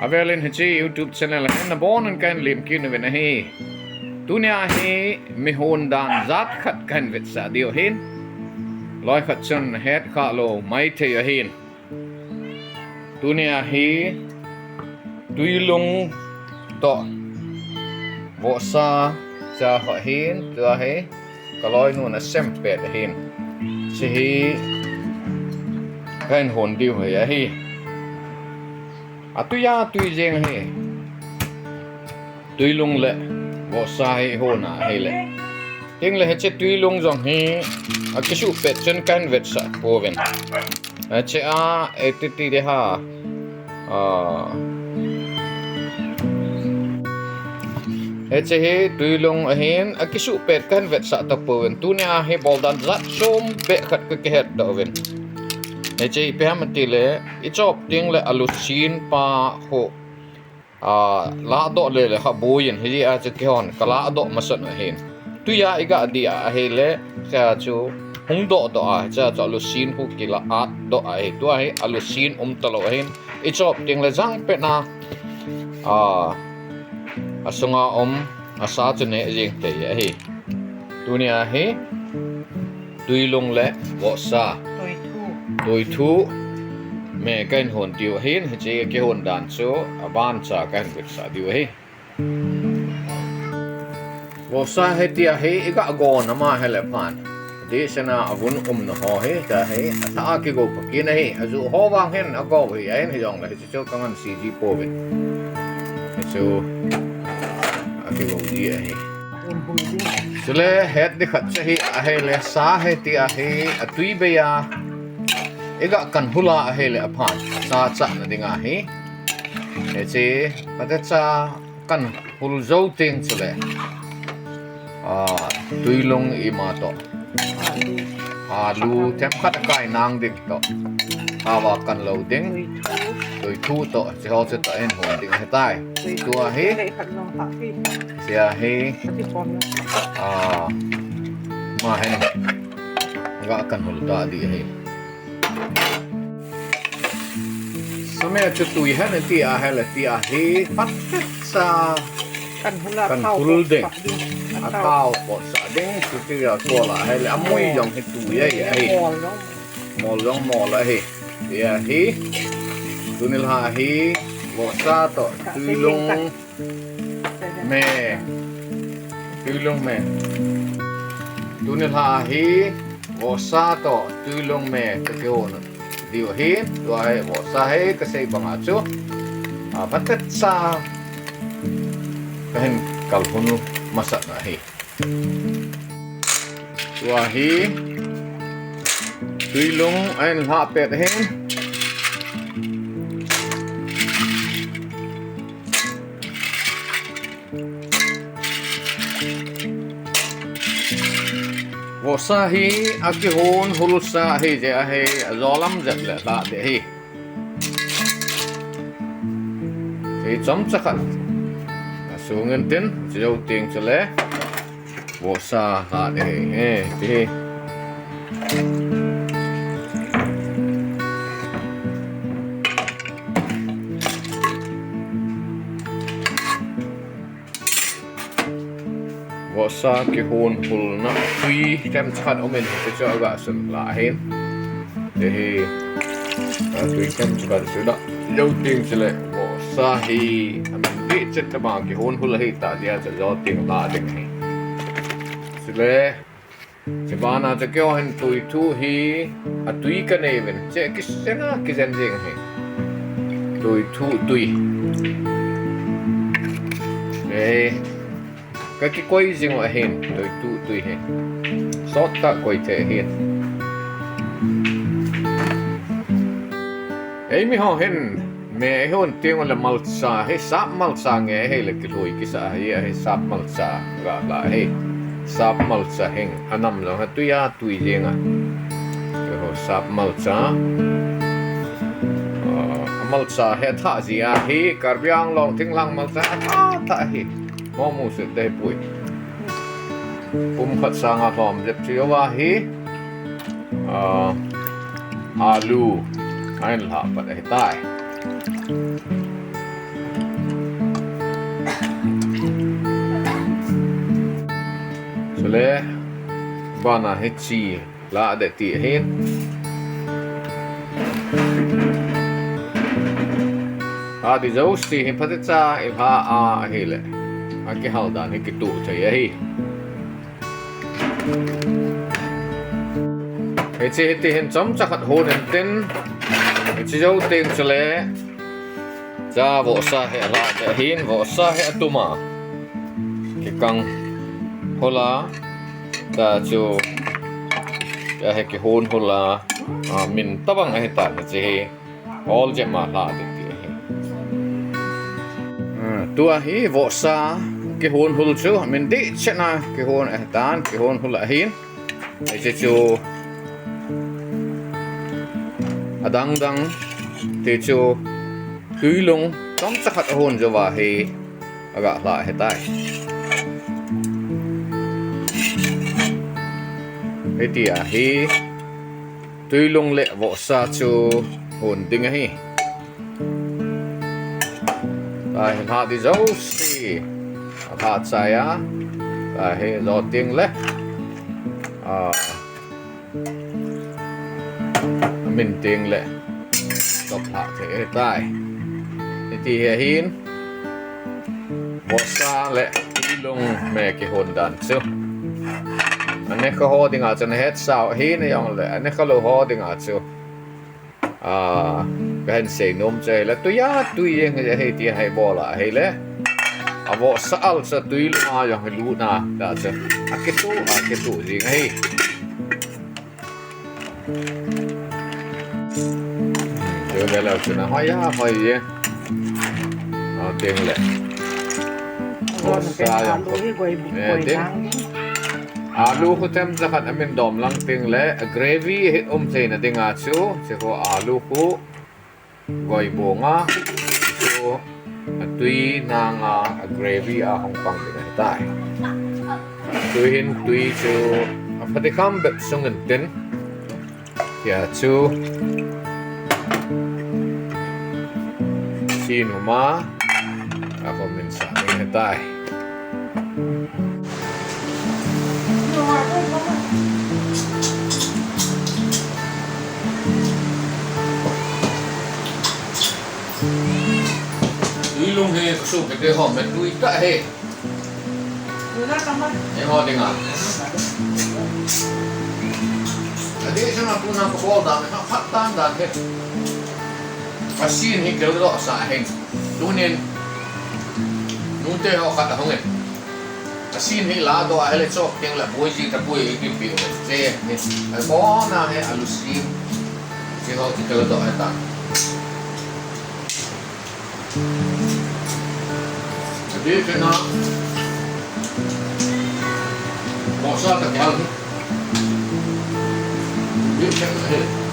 Avelin hi YouTube channel hen na bon an kan lim kin ven hi tunia hi mi hon dan zat khat kan vet sa dio hin loi khat chun het kha lo mai the ya hin tunia hi tuilung to Vohsa cha kha hin tua hi kaloi nu na sempet hin si hi kan hon dio ya hi atuya tui jeng he tuilung le Vohsa he hona he le ting le che tuilung jong he a kisu pet chen kan vet sa poven a che a etiti de ha che he tuilung a hen a kisu pet kan vet sa ta poven tunia he boldan zat som be khat ke het do ven che pe ham ti le I chop ting le alusin pa ho la do le le ha boyin hi a che kon kala do masat na hen tu ya iga dia a he le cha chu hung do a cha alusin hu ki la at do a he tu a alusin talo hen I chop ting le jang pe na asunga asa chune jing te ya he tunia he tuilung le Vohsa đôi thu mẹ cái hồn tiêu hin hay chỉ cái hồn đàn số ban cha cái việc sa tiêu hi Vohsa hay tia hay iga gon ama hay le pan di sana avun na ho hi ta hay ta ki go ki na hi azu ho wang hen ago hi ai hi jong la hi chu kangan cg po bin so ki go di hi sule het di khat hi a hay le sa hay tia hi atui be ya iga kan hula he le aphan sa cha na dinga hi che pata cha kan hul zo ting chule tuilung I ma to alu tem khat kai nang dik to awa kan lo ding tui thu to che ho che to en ho ding he tai tua hi sia hi ma hen ga kan hul ta di hi Samaya chu tui han ti a hela ti a he pat sa kan hul ding a tao po sa ding chu ti a ko la hela amui yong he tu ye he mol yong mol la he ya he tunil ha he Vohsa to tuilung me tunil ha he Vohsa to tuilung me te ke on điều hi tua he Vohsa he ka sei banga chu patat sa pen kal hunu masak na hi tua hi tuilung ain ha pet hen Vohsa hi aki hon hulsa hi je a he zolam zat le la de hi thì chấm chắc hẳn số ngân tin dâu tiền cho lẽ Vohsa hạ để thì Vohsa cái hồn hul na tuy kem chặt ông mình sẽ cho gã sừng lại hết thì tuy kem chặt sẽ đó dâu tiền cho lẽ Vohsa hi mình biết chất các bạn cái hồn hul hi ta dia cho dâu tiền lại được hay sẽ lẽ chỉ bạn nào cho kêu hình tui thu hi tui cái này mình sẽ cái sen cái gen gì hay tui thu tui đây cái quay gì mà hiện tui tu tui hiện sót ta quay thể hiện ấy mi ho hiện mẹ hôn tiếng là malsa hay sáp malsa nghe hay là cái lối cái sa hay sáp malsa gọi là hay sáp malsa hình anam là tui riêng à cái hồ sáp malsa malsa hay thà gì à hay carbiang long tiếng lang malsa thà hay mò mu sự đây bụi khát sang à thòm dẹp chiếu wa hi alu anh là phải tai le bana he chi la de ti hen a di zo sti he patcha il ha a hele a ke haldan he ki tu thai hi he chi ti hen chom chakhat hon en ten he chi zo teng chale cha Vohsa he ra de hin Vohsa he atuma ki kang hola ta chu ya he ki hon hola min tabang he ta chi he all je ma la de ti he tua hi Vohsa ki hon hul chu min di chena ki hon tan ki hon hula hin he chu adang dang te chu Tuilung tom chakhat hon jo wa he aga la he tai he ti a hi Tuilung le Vohsa chu hon ding hi ta hin ha di zo si ha chai a ta he zo ting le min ting le top hạ thế tai thì hin Vohsa le Tuilung me ki hon dan chu ane ka ho dinga chan het sao hin yong le ane ka lo ho dinga chu ben se nom che le tu ya tu yeng he ti hai bola he le a Vohsa al sa Tuilung a yong lu na da chu a ke tu jing he Đưa về là chuyện hỏi á hỏi gì tiền lệ Vohsa tiếng alu khu tem ra khát mình đom lăng tiền lệ gravy hết thế là tiếng chú chỉ có alu khu gọi bông á chú tùy nàng gravy Hong Kong tiếng này tại tùy chú phát đi khám bếp sung ngân tin thì chú xin mà ako minsan ini tay Tuilung he su ke ho me tui ta he em ho dengar tadi sana puna ko bolda me ha tan dan he Asin hi kêu lo sa hen lunin nunte ho khat hong en asin hi la do a hele chok teng la boi ji ta boi ki pi che ni a bo na he alusim che ho ki kêu do ta jadi kena Vohsa ta kal ni dia kena